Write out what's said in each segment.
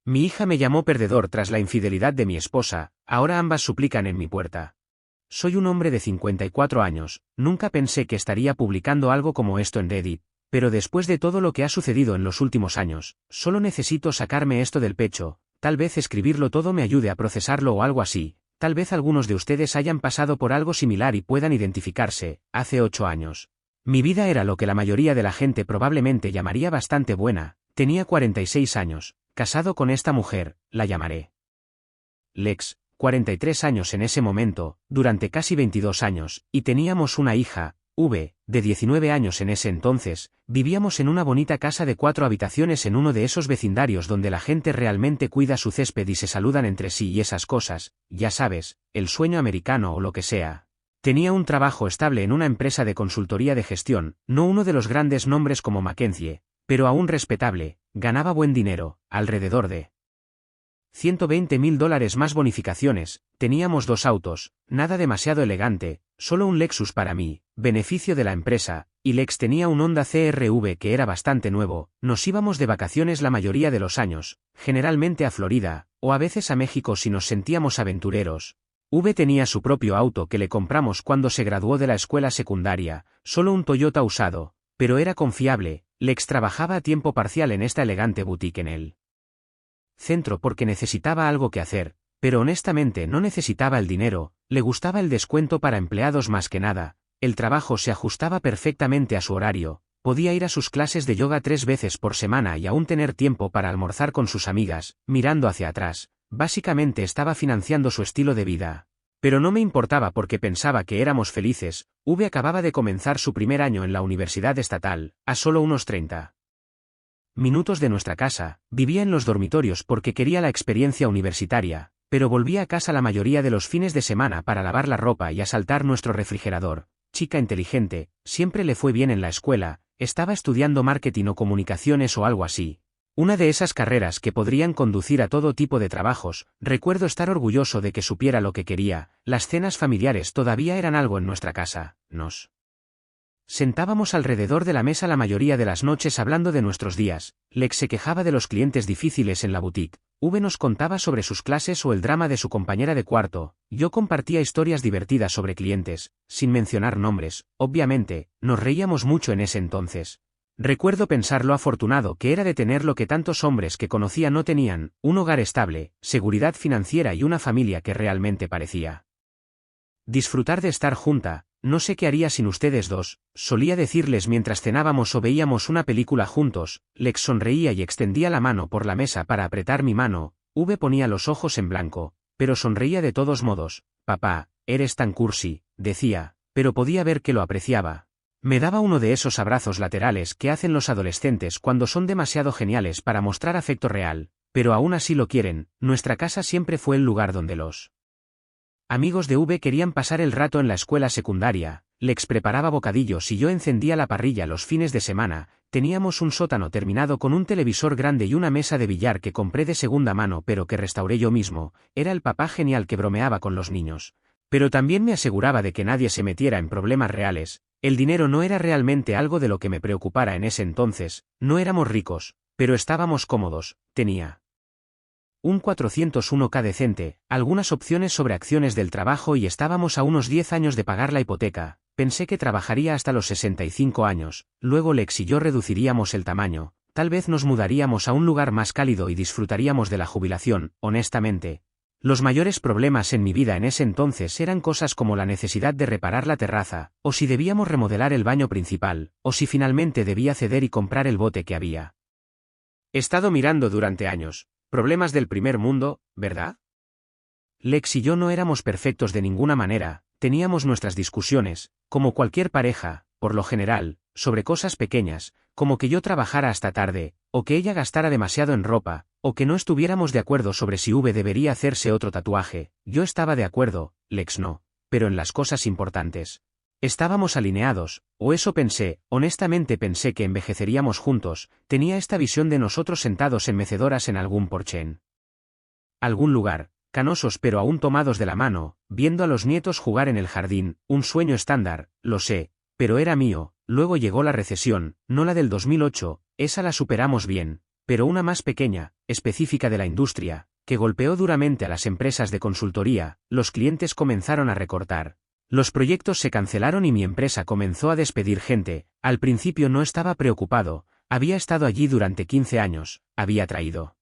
Mi hija me llamó perdedor tras la infidelidad de mi esposa, ahora ambas suplican en mi puerta. Soy un hombre de 54 años, nunca pensé que estaría publicando algo como esto en Reddit, pero después de todo lo que ha sucedido en los últimos años, solo necesito sacarme esto del pecho, tal vez escribirlo todo me ayude a procesarlo o algo así, tal vez algunos de ustedes hayan pasado por algo similar y puedan identificarse. Hace 8 años. Mi vida era lo que la mayoría de la gente probablemente llamaría bastante buena, tenía 46 años, casado con esta mujer, la llamaré Lex, 43 años en ese momento, durante casi 22 años, y teníamos una hija, V, de 19 años en ese entonces, vivíamos en una bonita casa de 4 habitaciones en uno de esos vecindarios donde la gente realmente cuida su césped y se saludan entre sí y esas cosas, ya sabes, el sueño americano o lo que sea. Tenía un trabajo estable en una empresa de consultoría de gestión, no uno de los grandes nombres como Mackenzie, pero aún respetable, ganaba buen dinero, alrededor de $120,000 más bonificaciones, teníamos 2 autos, nada demasiado elegante, solo un Lexus para mí, beneficio de la empresa, y Lex tenía un Honda CR-V que era bastante nuevo, nos íbamos de vacaciones la mayoría de los años, generalmente a Florida, o a veces a México si nos sentíamos aventureros. V tenía su propio auto que le compramos cuando se graduó de la escuela secundaria, solo un Toyota usado, pero era confiable. Lex trabajaba a tiempo parcial en esta elegante boutique en el centro porque necesitaba algo que hacer, pero honestamente no necesitaba el dinero, le gustaba el descuento para empleados más que nada, el trabajo se ajustaba perfectamente a su horario, podía ir a sus clases de yoga 3 veces por semana y aún tener tiempo para almorzar con sus amigas, mirando hacia atrás, básicamente estaba financiando su estilo de vida. Pero no me importaba porque pensaba que éramos felices. V acababa de comenzar su primer año en la universidad estatal, a solo unos 30 minutos de nuestra casa, vivía en los dormitorios porque quería la experiencia universitaria, pero volvía a casa la mayoría de los fines de semana para lavar la ropa y asaltar nuestro refrigerador. Chica inteligente, siempre le fue bien en la escuela, estaba estudiando marketing o comunicaciones o algo así. Una de esas carreras que podrían conducir a todo tipo de trabajos. Recuerdo estar orgulloso de que supiera lo que quería. Las cenas familiares todavía eran algo en nuestra casa. Nos sentábamos alrededor de la mesa la mayoría de las noches hablando de nuestros días. Lex se quejaba de los clientes difíciles en la boutique. V nos contaba sobre sus clases o el drama de su compañera de cuarto. Yo compartía historias divertidas sobre clientes, sin mencionar nombres. Obviamente, nos reíamos mucho en ese entonces. Recuerdo pensar lo afortunado que era de tener lo que tantos hombres que conocía no tenían, un hogar estable, seguridad financiera y una familia que realmente parecía disfrutar de estar junta. No sé qué haría sin ustedes dos, solía decirles mientras cenábamos o veíamos una película juntos. Lex sonreía y extendía la mano por la mesa para apretar mi mano. V ponía los ojos en blanco, pero sonreía de todos modos. Papá, eres tan cursi, decía, pero podía ver que lo apreciaba. Me daba uno de esos abrazos laterales que hacen los adolescentes cuando son demasiado geniales para mostrar afecto real, pero aún así lo quieren. Nuestra casa siempre fue el lugar donde los amigos de V querían pasar el rato en la escuela secundaria. Lex preparaba bocadillos y yo encendía la parrilla los fines de semana. Teníamos un sótano terminado con un televisor grande y una mesa de billar que compré de segunda mano pero que restauré yo mismo. Era el papá genial que bromeaba con los niños. Pero también me aseguraba de que nadie se metiera en problemas reales. El dinero no era realmente algo de lo que me preocupara en ese entonces. No éramos ricos, pero estábamos cómodos. Tenía un 401k decente, algunas opciones sobre acciones del trabajo y estábamos a unos 10 años de pagar la hipoteca. Pensé que trabajaría hasta los 65 años, luego Lex y yo reduciríamos el tamaño, tal vez nos mudaríamos a un lugar más cálido y disfrutaríamos de la jubilación. Honestamente, los mayores problemas en mi vida en ese entonces eran cosas como la necesidad de reparar la terraza, o si debíamos remodelar el baño principal, o si finalmente debía ceder y comprar el bote que había estado mirando durante años. Problemas del primer mundo, ¿verdad? Lex y yo no éramos perfectos de ninguna manera, teníamos nuestras discusiones, como cualquier pareja, por lo general, sobre cosas pequeñas, como que yo trabajara hasta tarde, o que ella gastara demasiado en ropa, o que no estuviéramos de acuerdo sobre si V debería hacerse otro tatuaje. Yo estaba de acuerdo, Lex no, pero en las cosas importantes estábamos alineados, o eso pensé. Honestamente pensé que envejeceríamos juntos. Tenía esta visión de nosotros sentados en mecedoras en algún porche en algún lugar, canosos pero aún tomados de la mano, viendo a los nietos jugar en el jardín. Un sueño estándar, lo sé, pero era mío. Luego llegó la recesión, no la del 2008, esa la superamos bien, pero una más pequeña, específica de la industria, que golpeó duramente a las empresas de consultoría. Los clientes comenzaron a recortar. Los proyectos se cancelaron y mi empresa comenzó a despedir gente. Al principio no estaba preocupado, había estado allí durante 15 años, había traído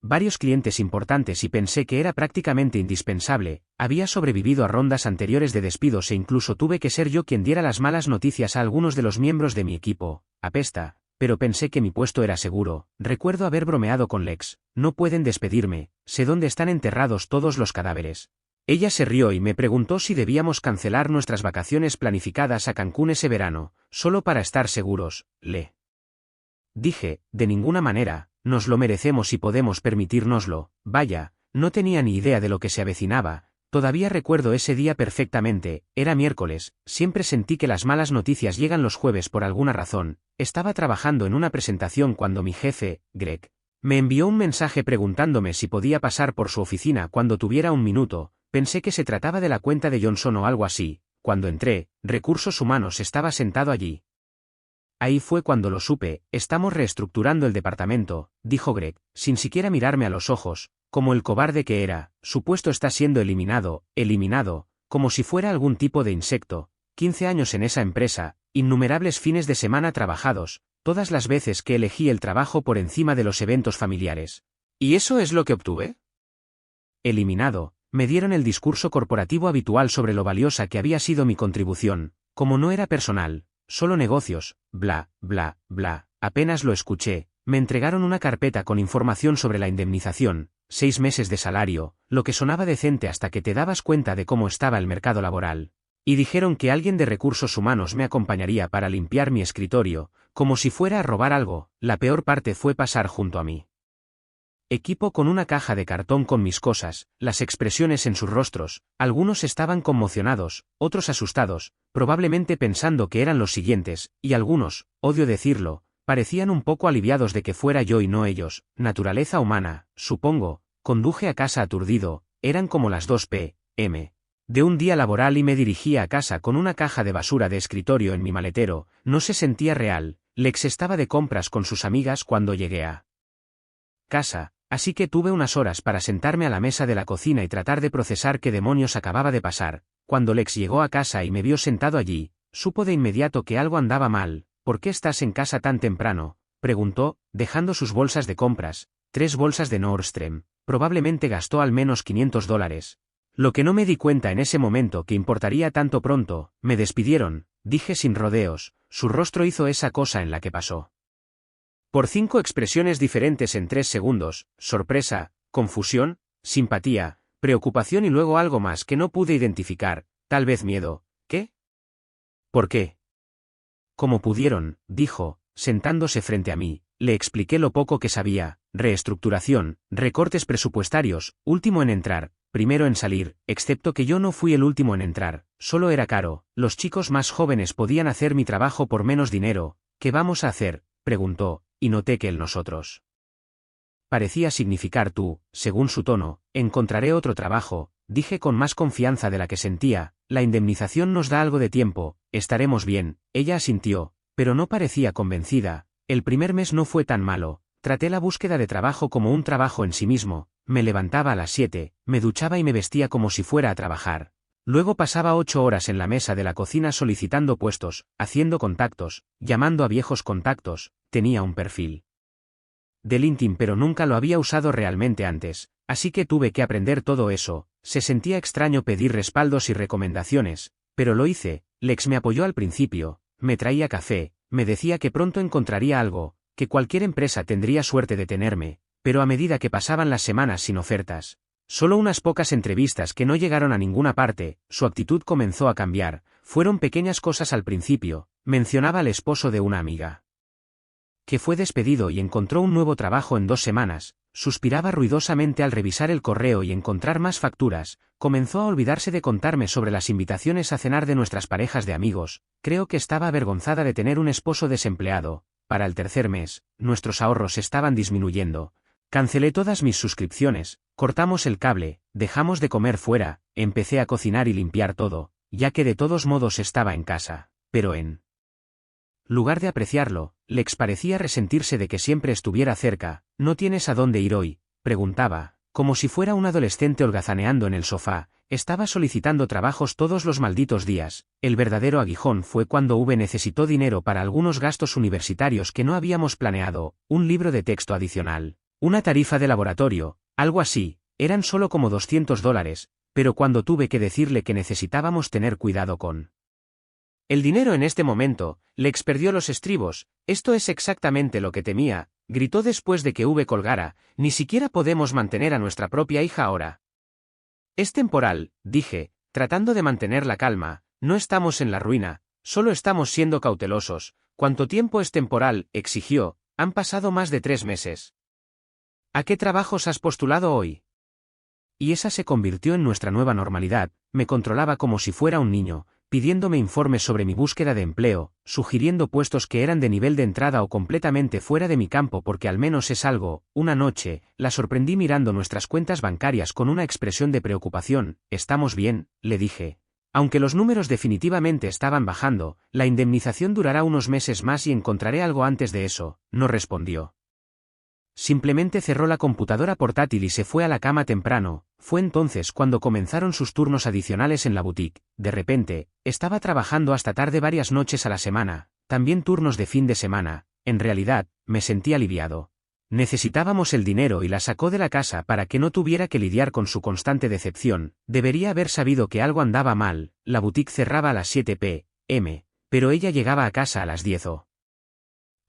varios clientes importantes y pensé que era prácticamente indispensable. Había sobrevivido a rondas anteriores de despidos e incluso tuve que ser yo quien diera las malas noticias a algunos de los miembros de mi equipo. Apesta, pero pensé que mi puesto era seguro. Recuerdo haber bromeado con Lex: no pueden despedirme, sé dónde están enterrados todos los cadáveres. Ella se rió y me preguntó si debíamos cancelar nuestras vacaciones planificadas a Cancún ese verano, solo para estar seguros. Le dije: de ninguna manera, nos lo merecemos y podemos permitírnoslo. Vaya, no tenía ni idea de lo que se avecinaba. Todavía recuerdo ese día perfectamente, era miércoles. Siempre sentí que las malas noticias llegan los jueves por alguna razón. Estaba trabajando en una presentación cuando mi jefe, Greg, me envió un mensaje preguntándome si podía pasar por su oficina cuando tuviera un minuto. Pensé que se trataba de la cuenta de Johnson o algo así. Cuando entré, Recursos Humanos estaba sentado allí. Ahí fue cuando lo supe. Estamos reestructurando el departamento, dijo Greg, sin siquiera mirarme a los ojos, como el cobarde que era. Su puesto está siendo eliminado, como si fuera algún tipo de insecto. 15 años en esa empresa, innumerables fines de semana trabajados, todas las veces que elegí el trabajo por encima de los eventos familiares. ¿Y eso es lo que obtuve? Eliminado. Me dieron el discurso corporativo habitual sobre lo valiosa que había sido mi contribución. Como no era personal, solo negocios, bla, bla, bla. Apenas lo escuché, me entregaron una carpeta con información sobre la indemnización, 6 meses de salario, lo que sonaba decente hasta que te dabas cuenta de cómo estaba el mercado laboral. Y dijeron que alguien de Recursos Humanos me acompañaría para limpiar mi escritorio, como si fuera a robar algo. La peor parte fue pasar junto a mí equipo con una caja de cartón con mis cosas, las expresiones en sus rostros. Algunos estaban conmocionados, otros asustados, probablemente pensando que eran los siguientes, y algunos, odio decirlo, parecían un poco aliviados de que fuera yo y no ellos. Naturaleza humana, supongo. Conduje a casa aturdido. Eran como las 2 p.m. de un día laboral y me dirigía a casa con una caja de basura de escritorio en mi maletero. No se sentía real. Lex estaba de compras con sus amigas cuando llegué a casa, así que tuve unas horas para sentarme a la mesa de la cocina y tratar de procesar qué demonios acababa de pasar. Cuando Lex llegó a casa y me vio sentado allí, supo de inmediato que algo andaba mal. ¿Por qué estás en casa tan temprano?, preguntó, dejando sus bolsas de compras, 3 bolsas de Nordstrom. Probablemente gastó al menos $500. Lo que no me di cuenta en ese momento que importaría tanto pronto. Me despidieron, dije sin rodeos. Su rostro hizo esa cosa en la que pasó por 5 expresiones diferentes en 3 segundos: sorpresa, confusión, simpatía, preocupación y luego algo más que no pude identificar, tal vez miedo. ¿Qué? ¿Por qué? ¿Cómo pudieron?, dijo, sentándose frente a mí. Le expliqué lo poco que sabía: reestructuración, recortes presupuestarios, último en entrar, primero en salir, excepto que yo no fui el último en entrar, solo era caro, los chicos más jóvenes podían hacer mi trabajo por menos dinero. ¿Qué vamos a hacer?, preguntó, y noté que el nosotros parecía significar tú. Según su tono, encontraré otro trabajo, dije con más confianza de la que sentía. La indemnización nos da algo de tiempo, estaremos bien. Ella asintió, pero no parecía convencida. El primer mes no fue tan malo. Traté la búsqueda de trabajo como un trabajo en sí mismo. Me levantaba a las 7, me duchaba y me vestía como si fuera a trabajar. Luego pasaba 8 horas en la mesa de la cocina solicitando puestos, haciendo contactos, llamando a viejos contactos. Tenía un perfil de LinkedIn pero nunca lo había usado realmente antes, así que tuve que aprender todo eso. Se sentía extraño pedir respaldos y recomendaciones, pero lo hice. Lex me apoyó al principio, me traía café, me decía que pronto encontraría algo, que cualquier empresa tendría suerte de tenerme, pero a medida que pasaban las semanas sin ofertas, solo unas pocas entrevistas que no llegaron a ninguna parte, su actitud comenzó a cambiar. Fueron pequeñas cosas al principio. Mencionaba al esposo de una amiga que fue despedido y encontró un nuevo trabajo en 2 semanas, suspiraba ruidosamente al revisar el correo y encontrar más facturas, comenzó a olvidarse de contarme sobre las invitaciones a cenar de nuestras parejas de amigos. Creo que estaba avergonzada de tener un esposo desempleado. Para el 3er mes, nuestros ahorros estaban disminuyendo. Cancelé todas mis suscripciones, cortamos el cable, dejamos de comer fuera, empecé a cocinar y limpiar todo, ya que de todos modos estaba en casa, pero en lugar de apreciarlo, Lex parecía resentirse de que siempre estuviera cerca. ¿No tienes a dónde ir hoy?, preguntaba, como si fuera un adolescente holgazaneando en el sofá. Estaba solicitando trabajos todos los malditos días. El verdadero aguijón fue cuando necesitó dinero para algunos gastos universitarios que no habíamos planeado, un libro de texto adicional, una tarifa de laboratorio, algo así. Eran solo como $200, pero cuando tuve que decirle que necesitábamos tener cuidado con el dinero en este momento, Lex perdió los estribos. Esto es exactamente lo que temía, gritó después de que colgara. Ni siquiera podemos mantener a nuestra propia hija ahora. Es temporal, dije, tratando de mantener la calma. No estamos en la ruina, solo estamos siendo cautelosos. ¿Cuánto tiempo es temporal?, exigió. Han pasado más de 3 meses. ¿A qué trabajos has postulado hoy? Y esa se convirtió en nuestra nueva normalidad. Me controlaba como si fuera un niño, pidiéndome informes sobre mi búsqueda de empleo, sugiriendo puestos que eran de nivel de entrada o completamente fuera de mi campo porque al menos es algo. Una noche, la sorprendí mirando nuestras cuentas bancarias con una expresión de preocupación. ¿Estamos bien?, le dije. Aunque los números definitivamente estaban bajando, la indemnización durará unos meses más y encontraré algo antes de eso, no respondió. Simplemente cerró la computadora portátil y se fue a la cama temprano. Fue entonces cuando comenzaron sus turnos adicionales en la boutique. De repente, estaba trabajando hasta tarde varias noches a la semana, también turnos de fin de semana. En realidad, me sentí aliviado. Necesitábamos el dinero y la sacó de la casa para que no tuviera que lidiar con su constante decepción. Debería haber sabido que algo andaba mal. La boutique cerraba a las 7 p.m., pero ella llegaba a casa a las 10 o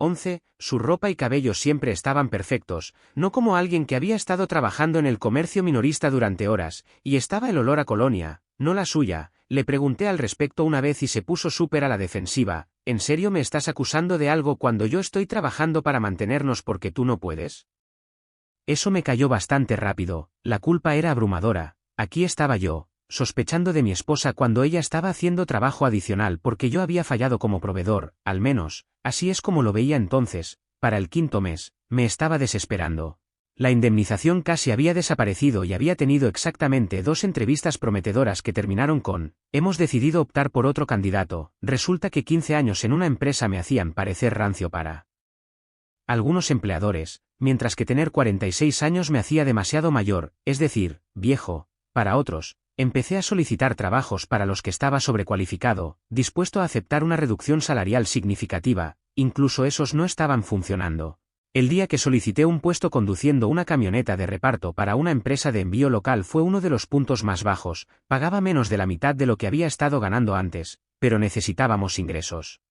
11, su ropa y cabello siempre estaban perfectos, no como alguien que había estado trabajando en el comercio minorista durante horas, y estaba el olor a colonia, no la suya. Le pregunté al respecto una vez y se puso súper a la defensiva. ¿En serio me estás acusando de algo cuando yo estoy trabajando para mantenernos porque tú no puedes? Eso me cayó bastante rápido. La culpa era abrumadora. Aquí estaba yo, sospechando de mi esposa cuando ella estaba haciendo trabajo adicional porque yo había fallado como proveedor. Al menos, así es como lo veía entonces. Para el 5.º mes, me estaba desesperando. La indemnización casi había desaparecido y había tenido exactamente 2 entrevistas prometedoras que terminaron con: hemos decidido optar por otro candidato. Resulta que 15 años en una empresa me hacían parecer rancio para algunos empleadores, mientras que tener 46 años me hacía demasiado mayor, es decir, viejo, para otros. Empecé a solicitar trabajos para los que estaba sobrecualificado, dispuesto a aceptar una reducción salarial significativa. Incluso esos no estaban funcionando. El día que solicité un puesto conduciendo una camioneta de reparto para una empresa de envío local fue uno de los puntos más bajos. Pagaba menos de la mitad de lo que había estado ganando antes, pero necesitábamos ingresos.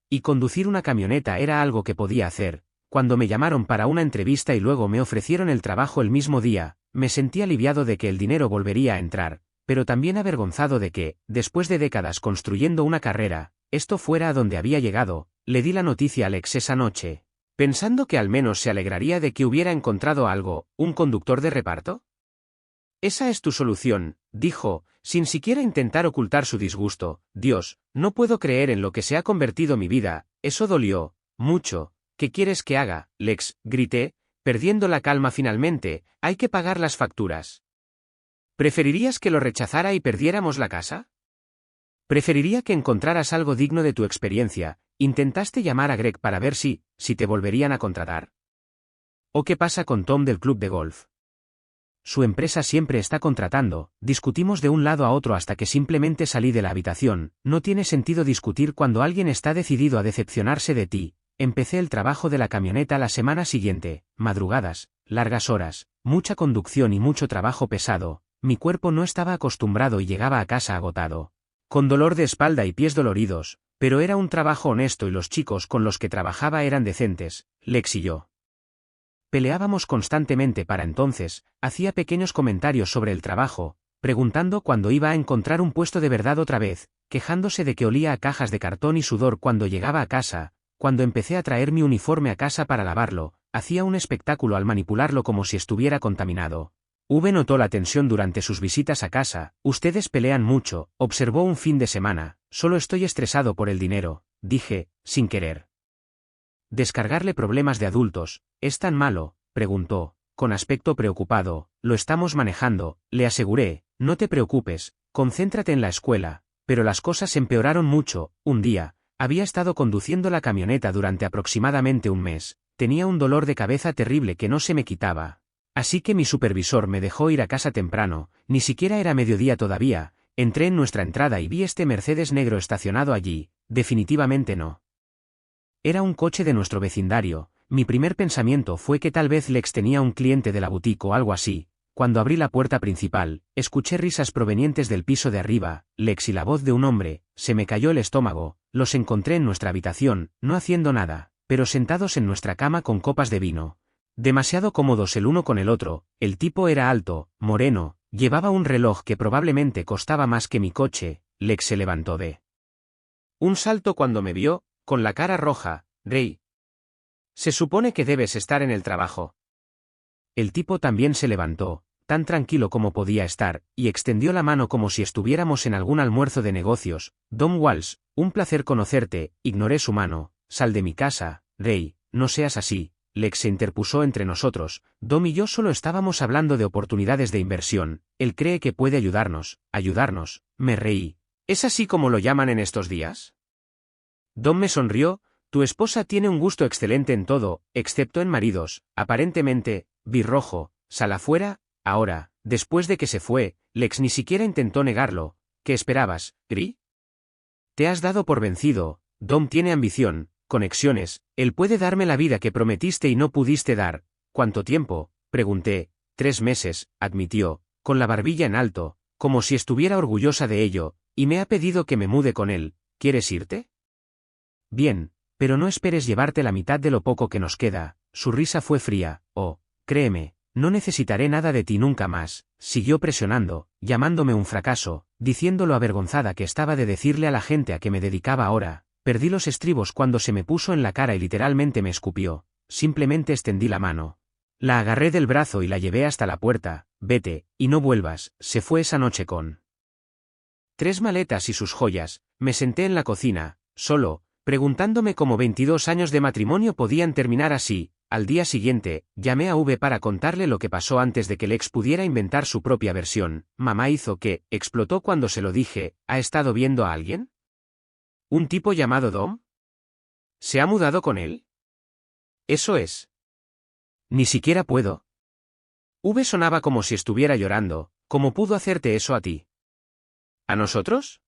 Y conducir una camioneta era algo que podía hacer. Cuando me llamaron para una entrevista y luego me ofrecieron el trabajo el mismo día, me sentí aliviado de que el dinero volvería a entrar, pero también avergonzado de que, después de décadas construyendo una carrera, esto fuera a donde había llegado. Le di la noticia a Alex esa noche, pensando que al menos se alegraría de que hubiera encontrado algo. ¿Un conductor de reparto? Esa es tu solución, dijo, sin siquiera intentar ocultar su disgusto. Dios, no puedo creer en lo que se ha convertido mi vida. Eso dolió mucho. ¿Qué quieres que haga, Lex?, grité, perdiendo la calma finalmente. Hay que pagar las facturas. ¿Preferirías que lo rechazara y perdiéramos la casa? Preferiría que encontraras algo digno de tu experiencia. ¿Intentaste llamar a Greg para ver si te volverían a contratar? ¿O qué pasa con Tom del club de golf? Su empresa siempre está contratando. Discutimos de un lado a otro hasta que simplemente salí de la habitación. No tiene sentido discutir cuando alguien está decidido a decepcionarse de ti. Empecé el trabajo de la camioneta la semana siguiente. Madrugadas, largas horas, mucha conducción y mucho trabajo pesado. Mi cuerpo no estaba acostumbrado y llegaba a casa agotado, con dolor de espalda y pies doloridos, pero era un trabajo honesto y los chicos con los que trabajaba eran decentes. Lex y yo peleábamos constantemente para entonces. Hacía pequeños comentarios sobre el trabajo, preguntando cuándo iba a encontrar un puesto de verdad otra vez, quejándose de que olía a cajas de cartón y sudor cuando llegaba a casa. Cuando empecé a traer mi uniforme a casa para lavarlo, hacía un espectáculo al manipularlo como si estuviera contaminado. Notó la tensión durante sus visitas a casa. Ustedes pelean mucho, observó un fin de semana. Solo estoy estresado por el dinero, dije, sin querer descargarle problemas de adultos. ¿Es tan malo?, preguntó, con aspecto preocupado. Lo estamos manejando, le aseguré. No te preocupes, concéntrate en la escuela. Pero las cosas empeoraron mucho. Un día, Había estado conduciendo la camioneta durante aproximadamente un mes. Tenía un dolor de cabeza terrible que no se me quitaba. Así que mi supervisor me dejó ir a casa temprano, ni siquiera era mediodía todavía. Entré en nuestra entrada y vi este Mercedes negro estacionado allí. Definitivamente no era un coche de nuestro vecindario. Mi primer pensamiento fue que tal vez Lex tenía un cliente de la boutique o algo así. Cuando abrí la puerta principal, escuché risas provenientes del piso de arriba, Lex y la voz de un hombre. Se me cayó el estómago. Los encontré en nuestra habitación, no haciendo nada, pero sentados en nuestra cama con copas de vino. Demasiado cómodos el uno con el otro. El tipo era alto, moreno, llevaba un reloj que probablemente costaba más que mi coche. Lex se levantó de un salto cuando me vio, con la cara roja. Ray, se supone que debes estar en el trabajo. El tipo también se levantó, tan tranquilo como podía estar, y extendió la mano como si estuviéramos en algún almuerzo de negocios. Dom Walsh, un placer conocerte. Ignoré su mano. Sal de mi casa, Ray, no seas así. Lex se interpuso entre nosotros. Dom y yo solo estábamos hablando de oportunidades de inversión. Él cree que puede ayudarnos. Me reí. ¿Es así como lo llaman en estos días? Dom me sonrió. Tu esposa tiene un gusto excelente en todo, excepto en maridos. Aparentemente, vi rojo. Sal afuera. Ahora, después de que se fue, Lex ni siquiera intentó negarlo. ¿Qué esperabas, Gri? Te has dado por vencido. Dom tiene ambición, conexiones. Él puede darme la vida que prometiste y no pudiste dar. ¿Cuánto tiempo? Pregunté. 3 meses, admitió, con la barbilla en alto, como si estuviera orgullosa de ello, y me ha pedido que me mude con él. ¿Quieres irte? Bien, pero no esperes llevarte la mitad de lo poco que nos queda. Su risa fue fría. Oh, créeme, no necesitaré nada de ti nunca más. Siguió presionando, llamándome un fracaso, diciendo lo avergonzada que estaba de decirle a la gente a que me dedicaba ahora. Perdí los estribos cuando se me puso en la cara y literalmente me escupió. Simplemente extendí la mano. La agarré del brazo y la llevé hasta la puerta. Vete, y no vuelvas. Se fue esa noche con 3 maletas y sus joyas. Me senté en la cocina, solo, preguntándome cómo 22 años de matrimonio podían terminar así. Al día siguiente, llamé a V para contarle lo que pasó antes de que Lex pudiera inventar su propia versión. Mamá hizo que, explotó cuando se lo dije. ¿Ha estado viendo a alguien? ¿Un tipo llamado Dom? ¿Se ha mudado con él? Eso es. Ni siquiera puedo. V sonaba como si estuviera llorando. ¿Cómo pudo hacerte eso a ti? ¿A nosotros?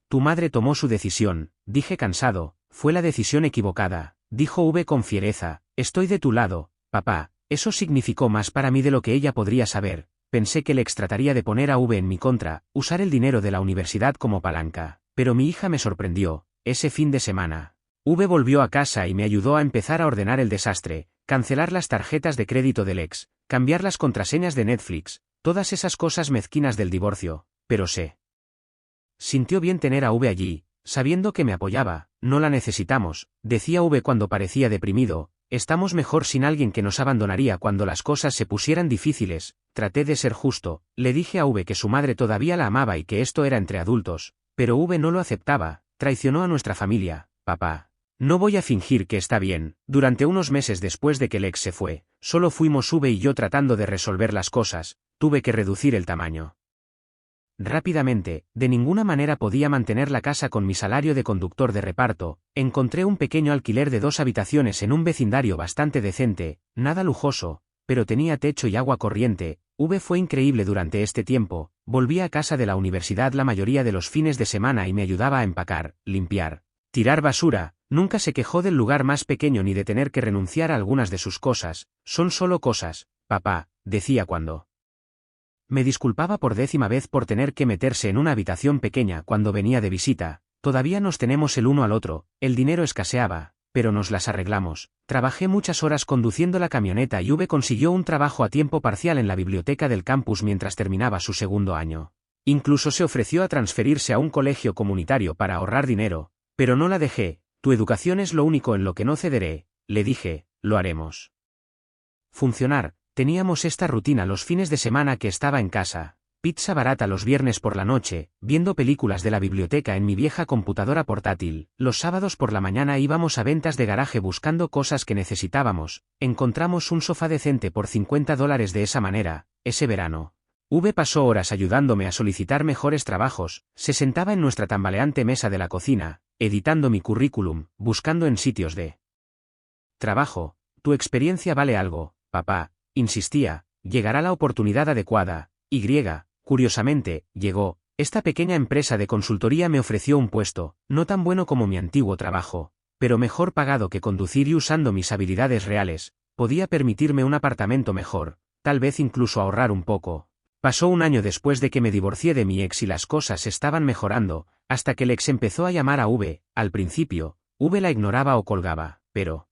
Tu madre tomó su decisión, dije cansado. Fue la decisión equivocada, dijo V con fiereza. Estoy de tu lado, papá. Eso significó más para mí de lo que ella podría saber. Pensé que Lex trataría de poner a V en mi contra, usar el dinero de la universidad como palanca. Pero mi hija me sorprendió. Ese fin de semana, V volvió a casa y me ayudó a empezar a ordenar el desastre, cancelar las tarjetas de crédito del ex, cambiar las contraseñas de Netflix, todas esas cosas mezquinas del divorcio. Pero sintió bien tener a V allí, sabiendo que me apoyaba. No la necesitamos, decía V cuando parecía deprimido. Estamos mejor sin alguien que nos abandonaría cuando las cosas se pusieran difíciles. Traté de ser justo, le dije a V que su madre todavía la amaba y que esto era entre adultos, pero V no lo aceptaba. Traicionó a nuestra familia, papá. No voy a fingir que está bien. Durante unos meses después de que Lex se fue, solo fuimos V y yo tratando de resolver las cosas. Tuve que reducir el tamaño rápidamente. De ninguna manera podía mantener la casa con mi salario de conductor de reparto. Encontré un pequeño alquiler de 2 habitaciones en un vecindario bastante decente, nada lujoso, pero tenía techo y agua corriente. V fue increíble durante este tiempo. Volvía a casa de la universidad la mayoría de los fines de semana y me ayudaba a empacar, limpiar, tirar basura. Nunca se quejó del lugar más pequeño ni de tener que renunciar a algunas de sus cosas. Son solo cosas, papá, decía cuando me disculpaba por 10ª vez por tener que meterse en una habitación pequeña cuando venía de visita. Todavía nos tenemos el uno al otro. El dinero escaseaba, pero nos las arreglamos. Trabajé muchas horas conduciendo la camioneta y V consiguió un trabajo a tiempo parcial en la biblioteca del campus mientras terminaba su 2º año. Incluso se ofreció a transferirse a un colegio comunitario para ahorrar dinero, pero no la dejé. Tu educación es lo único en lo que no cederé, le dije. Lo haremos funcionar. Teníamos esta rutina los fines de semana que estaba en casa. Pizza barata los viernes por la noche, viendo películas de la biblioteca en mi vieja computadora portátil. Los sábados por la mañana íbamos a ventas de garaje buscando cosas que necesitábamos. Encontramos un sofá decente por $50 de esa manera. Ese verano, V pasó horas ayudándome a solicitar mejores trabajos. Se sentaba en nuestra tambaleante mesa de la cocina, editando mi currículum, buscando en sitios de trabajo. Tu experiencia vale algo, papá, insistía, llegará la oportunidad adecuada. Curiosamente, llegó. Esta pequeña empresa de consultoría me ofreció un puesto, no tan bueno como mi antiguo trabajo, pero mejor pagado que conducir y usando mis habilidades reales, podía permitirme un apartamento mejor, tal vez incluso ahorrar un poco. Pasó un año después de que me divorcié de mi ex y las cosas estaban mejorando, hasta que el ex empezó a llamar a V. Al principio, V la ignoraba o colgaba, pero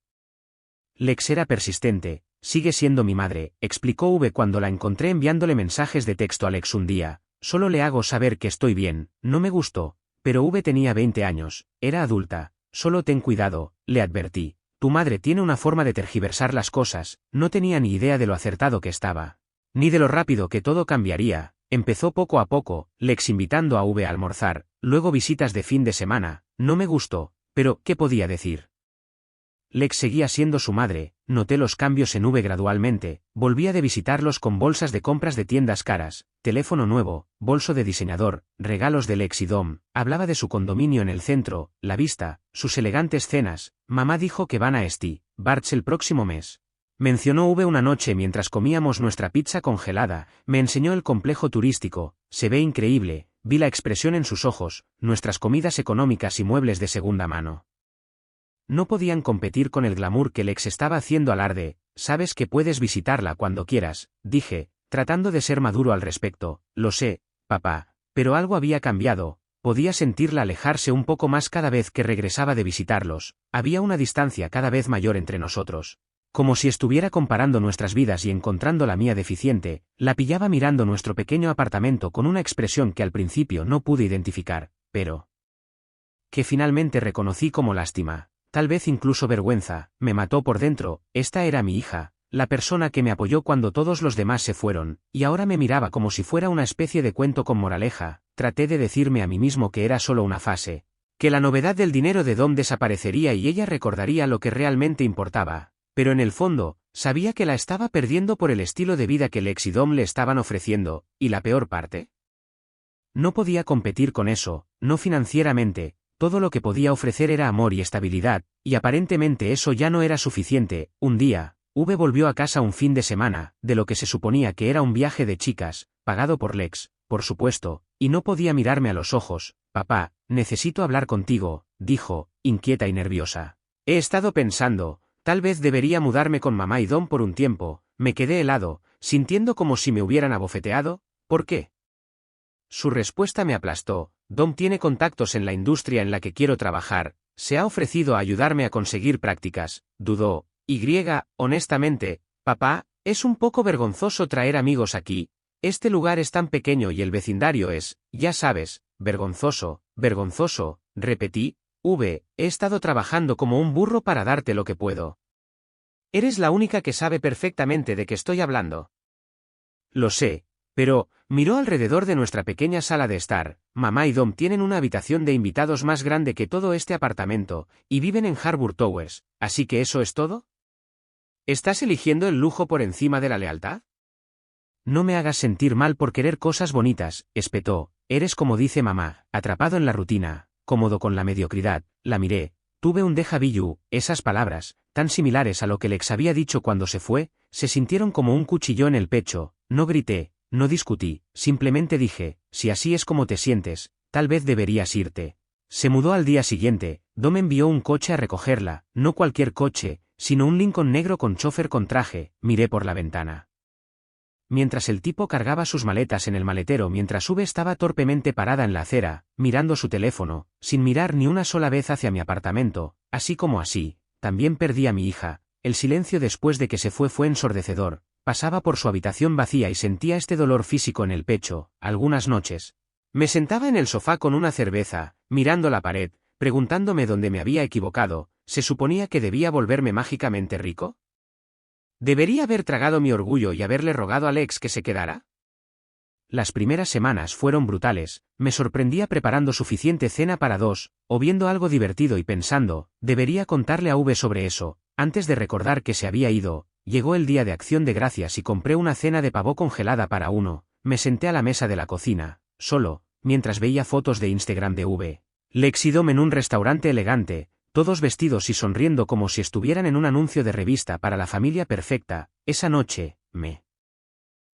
Lex era persistente. Sigue siendo mi madre, explicó V cuando la encontré enviándole mensajes de texto a Lex un día. Solo le hago saber que estoy bien, no me gustó. Pero V tenía 20 años, era adulta. Solo ten cuidado, le advertí. Tu madre tiene una forma de tergiversar las cosas, no tenía ni idea de lo acertado que estaba. Ni de lo rápido que todo cambiaría. Empezó poco a poco, Lex invitando a V a almorzar, luego visitas de fin de semana. No me gustó, pero ¿qué podía decir? Lex seguía siendo su madre, noté los cambios en V gradualmente, volvía de visitarlos con bolsas de compras de tiendas caras, teléfono nuevo, bolso de diseñador, regalos de Lex y Dom, hablaba de su condominio en el centro, la vista, sus elegantes cenas. Mamá dijo que van a St. Barts el próximo mes. Mencionó V una noche mientras comíamos nuestra pizza congelada, me enseñó el complejo turístico, se ve increíble, vi la expresión en sus ojos, nuestras comidas económicas y muebles de segunda mano. No podían competir con el glamour que Lex estaba haciendo alarde. Sabes que puedes visitarla cuando quieras, dije, tratando de ser maduro al respecto. Lo sé, papá, pero algo había cambiado, podía sentirla alejarse un poco más cada vez que regresaba de visitarlos, había una distancia cada vez mayor entre nosotros. Como si estuviera comparando nuestras vidas y encontrando la mía deficiente, la pillaba mirando nuestro pequeño apartamento con una expresión que al principio no pude identificar, pero que finalmente reconocí como lástima. Tal vez incluso vergüenza, me mató por dentro. Esta era mi hija, la persona que me apoyó cuando todos los demás se fueron, y ahora me miraba como si fuera una especie de cuento con moraleja. Traté de decirme a mí mismo que era solo una fase, que la novedad del dinero de Dom desaparecería y ella recordaría lo que realmente importaba, pero en el fondo, sabía que la estaba perdiendo por el estilo de vida que Lex y Dom le estaban ofreciendo, y la peor parte. No podía competir con eso, no financieramente. Todo lo que podía ofrecer era amor y estabilidad, y aparentemente eso ya no era suficiente. Un día, V volvió a casa un fin de semana, de lo que se suponía que era un viaje de chicas, pagado por Lex, por supuesto, y no podía mirarme a los ojos. Papá, necesito hablar contigo, dijo, inquieta y nerviosa. He estado pensando, tal vez debería mudarme con mamá y Dom por un tiempo. Me quedé helado, sintiendo como si me hubieran abofeteado. ¿Por qué? Su respuesta me aplastó. Dom tiene contactos en la industria en la que quiero trabajar, se ha ofrecido a ayudarme a conseguir prácticas, dudó. Honestamente, papá, es un poco vergonzoso traer amigos aquí. Este lugar es tan pequeño y el vecindario es, ya sabes, vergonzoso, repetí. V, he estado trabajando como un burro para darte lo que puedo. Eres la única que sabe perfectamente de qué estoy hablando. Lo sé. Pero, miró alrededor de nuestra pequeña sala de estar. Mamá y Dom tienen una habitación de invitados más grande que todo este apartamento, y viven en Harbour Towers, ¿así que eso es todo? ¿Estás eligiendo el lujo por encima de la lealtad? No me hagas sentir mal por querer cosas bonitas, espetó. Eres como dice mamá, atrapado en la rutina, cómodo con la mediocridad. La miré. Tuve un déjà vu. Esas palabras, tan similares a lo que Lex había dicho cuando se fue, se sintieron como un cuchillo en el pecho. No grité. No discutí, simplemente dije, si así es como te sientes, tal vez deberías irte. Se mudó al día siguiente. Dom envió un coche a recogerla, no cualquier coche, sino un Lincoln negro con chofer con traje. Miré por la ventana. Mientras el tipo cargaba sus maletas en el maletero mientras V estaba torpemente parada en la acera, mirando su teléfono, sin mirar ni una sola vez hacia mi apartamento, así como así, también perdí a mi hija. El silencio después de que se fue ensordecedor. Pasaba por su habitación vacía y sentía este dolor físico en el pecho. Algunas noches me sentaba en el sofá con una cerveza, mirando la pared, preguntándome dónde me había equivocado. ¿Se suponía que debía volverme mágicamente rico? ¿Debería haber tragado mi orgullo y haberle rogado a Lex que se quedara? Las primeras semanas fueron brutales. Me sorprendía preparando suficiente cena para dos, o viendo algo divertido y pensando, debería contarle a V sobre eso, antes de recordar que se había ido. Llegó el día de Acción de Gracias y compré una cena de pavo congelada para uno. Me senté a la mesa de la cocina, solo, mientras veía fotos de Instagram de V. Lex y Dom en un restaurante elegante, todos vestidos y sonriendo como si estuvieran en un anuncio de revista para la familia perfecta. Esa noche, me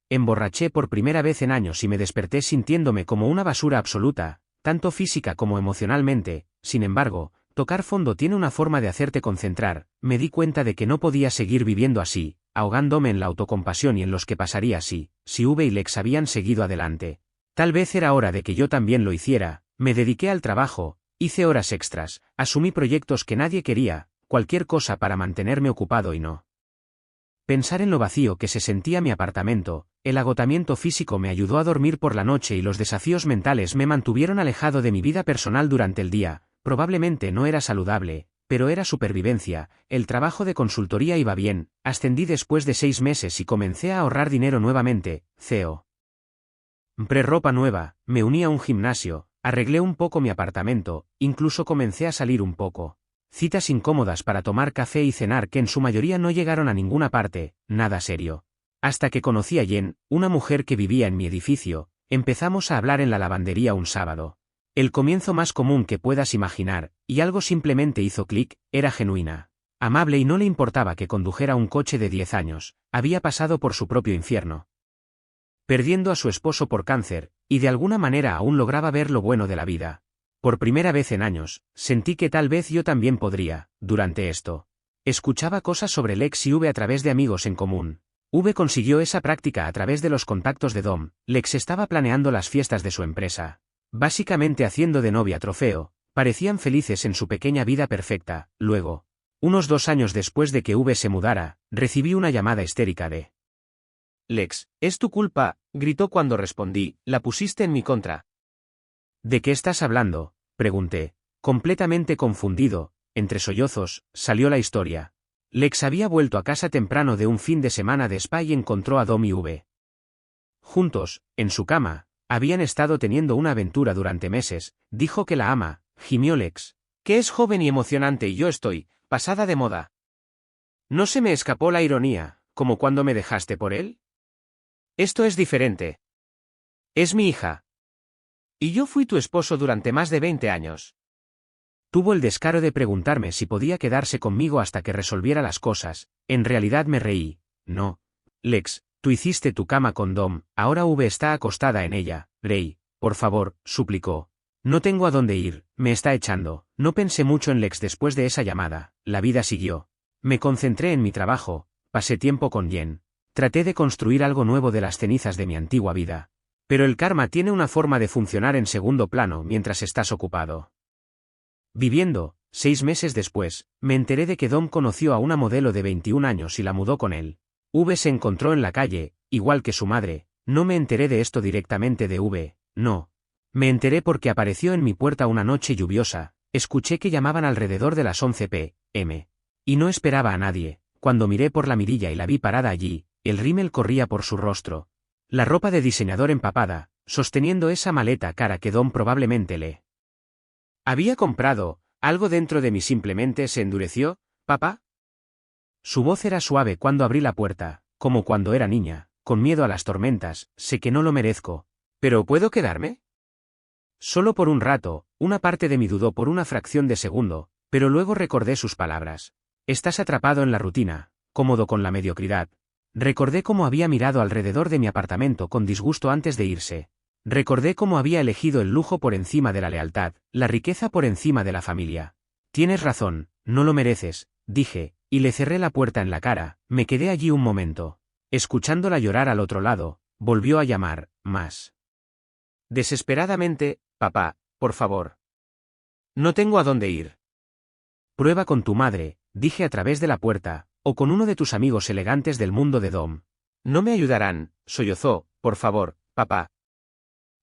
emborraché por primera vez en años y me desperté sintiéndome como una basura absoluta, tanto física como emocionalmente. Sin embargo, tocar fondo tiene una forma de hacerte concentrar. Me di cuenta de que no podía seguir viviendo así, ahogándome en la autocompasión y en los que pasaría si V y Lex habían seguido adelante. Tal vez era hora de que yo también lo hiciera. Me dediqué al trabajo, hice horas extras, asumí proyectos que nadie quería, cualquier cosa para mantenerme ocupado y no pensar en lo vacío que se sentía mi apartamento. El agotamiento físico me ayudó a dormir por la noche y los desafíos mentales me mantuvieron alejado de mi vida personal durante el día. Probablemente no era saludable, pero era supervivencia. El trabajo de consultoría iba bien, ascendí después de 6 meses y comencé a ahorrar dinero nuevamente. Compré ropa nueva, me uní a un gimnasio, arreglé un poco mi apartamento, incluso comencé a salir un poco. Citas incómodas para tomar café y cenar que en su mayoría no llegaron a ninguna parte, nada serio. Hasta que conocí a Jen, una mujer que vivía en mi edificio. Empezamos a hablar en la lavandería un sábado. El comienzo más común que puedas imaginar, y algo simplemente hizo clic. Era genuina, amable y no le importaba que condujera un coche de 10 años, había pasado por su propio infierno, perdiendo a su esposo por cáncer, y de alguna manera aún lograba ver lo bueno de la vida. Por primera vez en años, sentí que tal vez yo también podría. Durante esto, escuchaba cosas sobre Lex y V a través de amigos en común. V consiguió esa práctica a través de los contactos de Dom. Lex estaba planeando las fiestas de su empresa, básicamente haciendo de novia trofeo. Parecían felices en su pequeña vida perfecta. Luego, unos 2 años después de que V se mudara, recibí una llamada histérica de Lex. «Es tu culpa», gritó cuando respondí, «la pusiste en mi contra». «¿De qué estás hablando?», pregunté, completamente confundido. Entre sollozos, salió la historia. Lex había vuelto a casa temprano de un fin de semana de spa y encontró a Dom y V juntos, en su cama. Habían estado teniendo una aventura durante meses. Dijo que la ama, gimió Lex, que es joven y emocionante y yo estoy pasada de moda. No se me escapó la ironía, como cuando me dejaste por él. Esto es diferente. Es mi hija. Y yo fui tu esposo durante más de 20 años. Tuvo el descaro de preguntarme si podía quedarse conmigo hasta que resolviera las cosas. En realidad me reí. No, Lex, tú hiciste tu cama con Dom, ahora V está acostada en ella. Rey, por favor, suplicó. No tengo a dónde ir, me está echando. No pensé mucho en Lex después de esa llamada. La vida siguió. Me concentré en mi trabajo, pasé tiempo con Jen. Traté de construir algo nuevo de las cenizas de mi antigua vida. Pero el karma tiene una forma de funcionar en segundo plano mientras estás ocupado viviendo. 6 meses después, me enteré de que Dom conoció a una modelo de 21 años y la mudó con él. V se encontró en la calle, igual que su madre. No me enteré de esto directamente de V, no. Me enteré porque apareció en mi puerta una noche lluviosa. Escuché que llamaban alrededor de las 11 p.m. Y no esperaba a nadie. Cuando miré por la mirilla y la vi parada allí, el rímel corría por su rostro. La ropa de diseñador empapada, sosteniendo esa maleta cara que Dom probablemente le había comprado. Algo dentro de mí simplemente se endureció. «¿Papá?». Su voz era suave cuando abrí la puerta, como cuando era niña, con miedo a las tormentas. «Sé que no lo merezco. ¿Pero puedo quedarme?». Solo por un rato. Una parte de mí dudó por una fracción de segundo, pero luego recordé sus palabras. «Estás atrapado en la rutina, cómodo con la mediocridad». Recordé cómo había mirado alrededor de mi apartamento con disgusto antes de irse. Recordé cómo había elegido el lujo por encima de la lealtad, la riqueza por encima de la familia. «Tienes razón, no lo mereces», dije, y le cerré la puerta en la cara. Me quedé allí un momento, escuchándola llorar al otro lado. Volvió a llamar, más desesperadamente. «Papá, por favor. No tengo a dónde ir». «Prueba con tu madre», dije a través de la puerta, «o con uno de tus amigos elegantes del mundo de Dom». «No me ayudarán», sollozó. «Por favor, papá».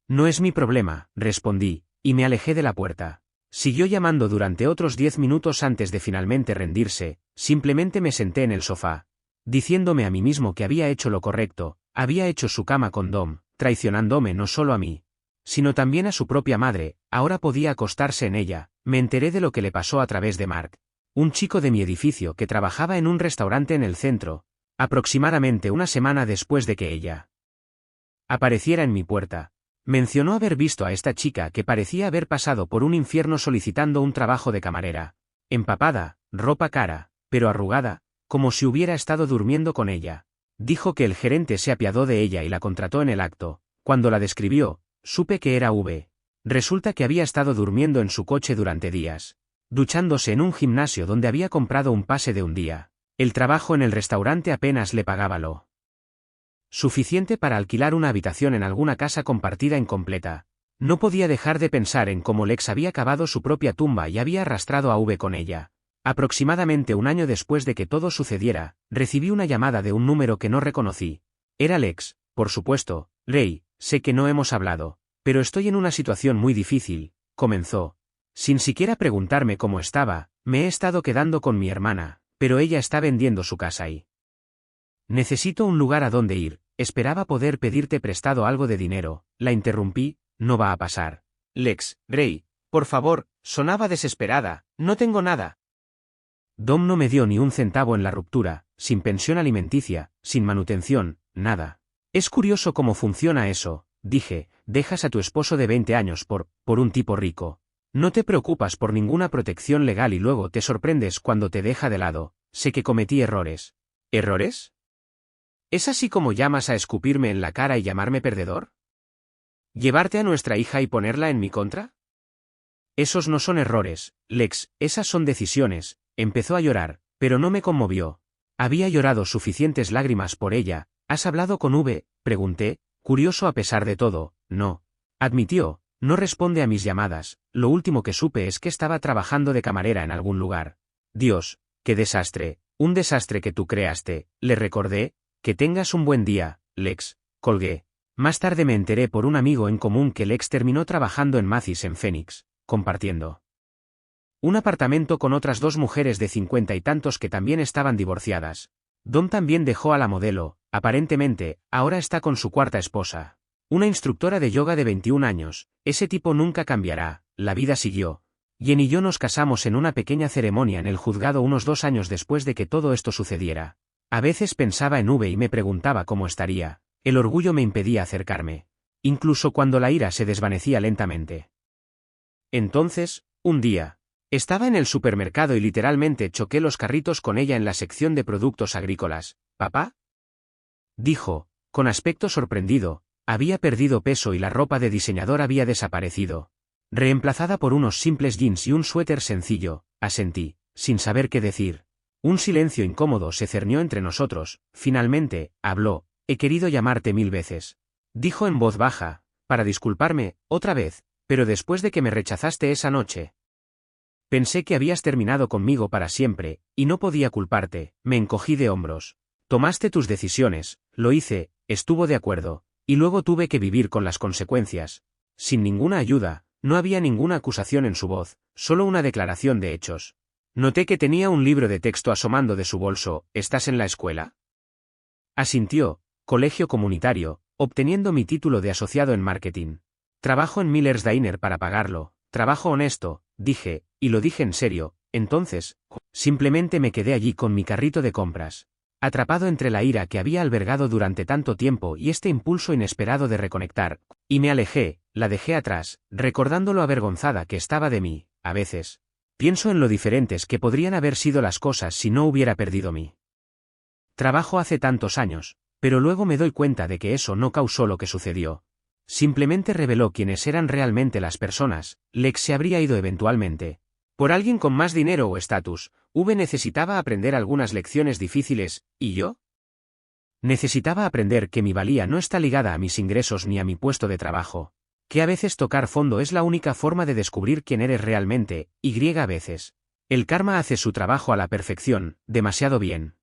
«No es mi problema», respondí, y me alejé de la puerta. Siguió llamando durante otros 10 minutos antes de finalmente rendirse. Simplemente me senté en el sofá, diciéndome a mí mismo que había hecho lo correcto. Había hecho su cama con Dom, traicionándome no solo a mí, sino también a su propia madre. Ahora podía acostarse en ella. Me enteré de lo que le pasó a través de Mark, un chico de mi edificio que trabajaba en un restaurante en el centro, aproximadamente una semana después de que ella apareciera en mi puerta. Mencionó haber visto a esta chica que parecía haber pasado por un infierno solicitando un trabajo de camarera. Empapada, ropa cara, pero arrugada, como si hubiera estado durmiendo con ella. Dijo que el gerente se apiadó de ella y la contrató en el acto. Cuando la describió, supe que era V. Resulta que había estado durmiendo en su coche durante días, duchándose en un gimnasio donde había comprado un pase de un día. El trabajo en el restaurante apenas le pagaba lo suficiente para alquilar una habitación en alguna casa compartida incompleta. No podía dejar de pensar en cómo Lex había cavado su propia tumba y había arrastrado a V con ella. Aproximadamente un año después de que todo sucediera, recibí una llamada de un número que no reconocí. Era Lex, por supuesto. Ray, sé que no hemos hablado, pero estoy en una situación muy difícil, comenzó. Sin siquiera preguntarme cómo estaba, me he estado quedando con mi hermana, pero ella está vendiendo su casa y necesito un lugar a donde ir. Esperaba poder pedirte prestado algo de dinero. La interrumpí. No va a pasar. Lex, Ray, por favor, sonaba desesperada. No tengo nada. Dom no me dio ni un centavo en la ruptura, sin pensión alimenticia, sin manutención, nada. Es curioso cómo funciona eso, dije. Dejas a tu esposo de 20 años por un tipo rico. No te preocupas por ninguna protección legal y luego te sorprendes cuando te deja de lado. Sé que cometí errores. ¿Errores? ¿Es así como llamas a escupirme en la cara y llamarme perdedor? ¿Llevarte a nuestra hija y ponerla en mi contra? Esos no son errores, Lex, esas son decisiones. Empezó a llorar, pero no me conmovió. Había llorado suficientes lágrimas por ella. ¿Has hablado con V? Pregunté, curioso a pesar de todo. No. Admitió, no responde a mis llamadas. Lo último que supe es que estaba trabajando de camarera en algún lugar. Dios, qué desastre, un desastre que tú creaste, le recordé. Que tengas un buen día, Lex, colgué. Más tarde me enteré por un amigo en común que Lex terminó trabajando en Macy's en Phoenix, compartiendo un apartamento con otras 2 mujeres de 50 y tantos que también estaban divorciadas. Dom también dejó a la modelo, aparentemente, ahora está con su cuarta esposa. Una instructora de yoga de 21 años, ese tipo nunca cambiará. La vida siguió. Jen y yo nos casamos en una pequeña ceremonia en el juzgado unos 2 años después de que todo esto sucediera. A veces pensaba en V y me preguntaba cómo estaría. El orgullo me impedía acercarme. Incluso cuando la ira se desvanecía lentamente. Entonces, un día, estaba en el supermercado y literalmente choqué los carritos con ella en la sección de productos agrícolas. ¿Papá? Dijo, con aspecto sorprendido. Había perdido peso y la ropa de diseñador había desaparecido. Reemplazada por unos simples jeans y un suéter sencillo, asentí, sin saber qué decir. Un silencio incómodo se cernió entre nosotros. Finalmente, habló. He querido llamarte 1000 veces. Dijo en voz baja, para disculparme, otra vez, pero después de que me rechazaste esa noche. Pensé que habías terminado conmigo para siempre, y no podía culparte. Me encogí de hombros. Tomaste tus decisiones, lo hice, estuvo de acuerdo, y luego tuve que vivir con las consecuencias. Sin ninguna ayuda, no había ninguna acusación en su voz, solo una declaración de hechos. Noté que tenía un libro de texto asomando de su bolso. ¿Estás en la escuela? Asintió. Colegio comunitario, obteniendo mi título de asociado en marketing. Trabajo en Miller's Diner para pagarlo. Trabajo honesto, dije, y lo dije en serio. Entonces, simplemente me quedé allí con mi carrito de compras. Atrapado entre la ira que había albergado durante tanto tiempo y este impulso inesperado de reconectar, y me alejé, la dejé atrás, recordando lo avergonzada que estaba de mí. A veces pienso en lo diferentes que podrían haber sido las cosas si no hubiera perdido mi trabajo hace tantos años, pero luego me doy cuenta de que eso no causó lo que sucedió. Simplemente reveló quiénes eran realmente las personas. Lex se habría ido eventualmente. Por alguien con más dinero o estatus. V necesitaba aprender algunas lecciones difíciles, ¿y yo? Necesitaba aprender que mi valía no está ligada a mis ingresos ni a mi puesto de trabajo. Que a veces tocar fondo es la única forma de descubrir quién eres realmente, y a veces. El karma hace su trabajo a la perfección, demasiado bien.